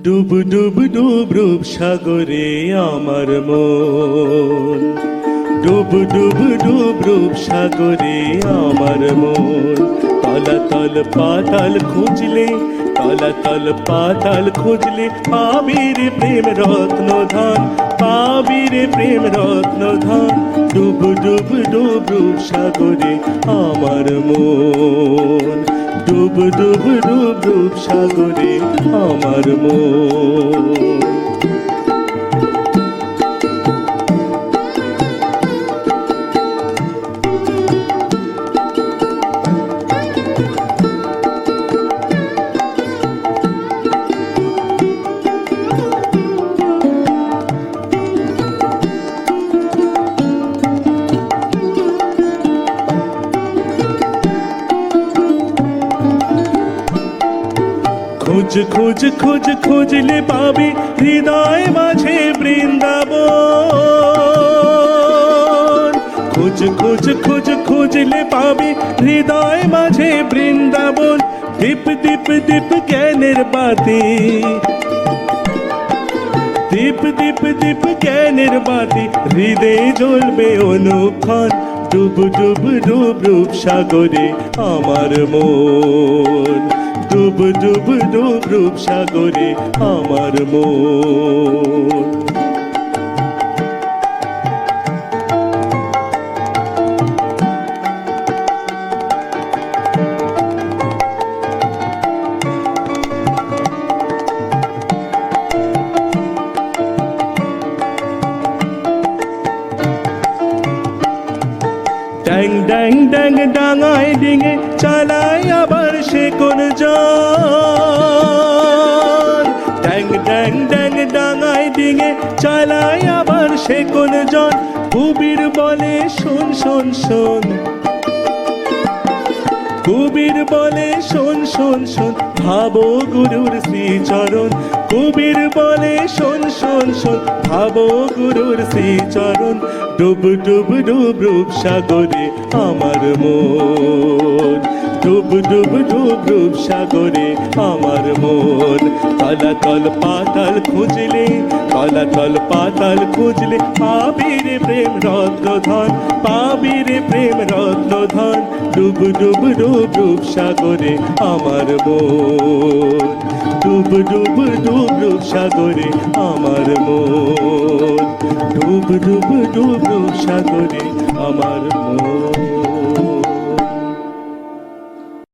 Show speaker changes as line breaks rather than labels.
ডুব ডুব ডুব রূপ সাগরে আমার মন, ডুব ডুব ডুব রূপ সাগরে আমার মন। তলাতল পাতাল খুঁজলে, তলাতল পাতাল খুঁজলে পাবি রে প্রেম রত্ন ধন, পাবি রে প্রেম রত্ন ধন। ডুব ডুব ডুব রূপ সাগরে আমার মন, ডুব ডুব ডুব রূপ সাগরে আমার মন। খোঁজ খোঁজ খোঁজ খুঁজলে পাবি হৃদয় মাঝে বৃন্দাবন। খোঁজ খোঁজ খোঁজ খুঁজলে পাবি হৃদয় মাঝে বৃন্দাবন। দীপ দীপ দীপ জ্ঞানের বাতি, দীপ দীপ দীপ জ্ঞানের বাতি হৃদয়ে জ্বলবে অনুক্ষণ। ডুব ডুব ডুব রূপ সাগরে আমার মন, ডুব ডুব ডুব রূপ সাগরে আমার মন। ড্যাং ড্যাং ড্যাং ডাঙায় ডিঙে চালায় আবার সে কোন জন। ড্যাং ড্যাং ড্যাং ডাঙায় ডিঙে চালায় আবার সে কোন জন। কবির বলে শোন শোন শোন, কবির বলে শোন শোন শোন, ভাবো গুরুর শ্রীচরণ। কবির বলে শোন শোন শোন, ভাবো গুরুর শ্রীচরণ। ডুব ডুব ডুব রূপ সাগরে আমার মন, ডুব ডুব ডুব রূপ সাগরে আমার মন। তলাতল পাতাল খুঁজলে, তলাতল পাতাল খুঁজলে পাবি রে প্রেম রত্ন ধন, পাবি রে প্রেম রত্ন ধন। ডুব ডুব ডুব রূপ সাগরে আমার মন, ডুব ডুব ডুব রূপ সাগরে আমার মন, ডুব ডুব ডুব রূপ সাগরে আমার মন।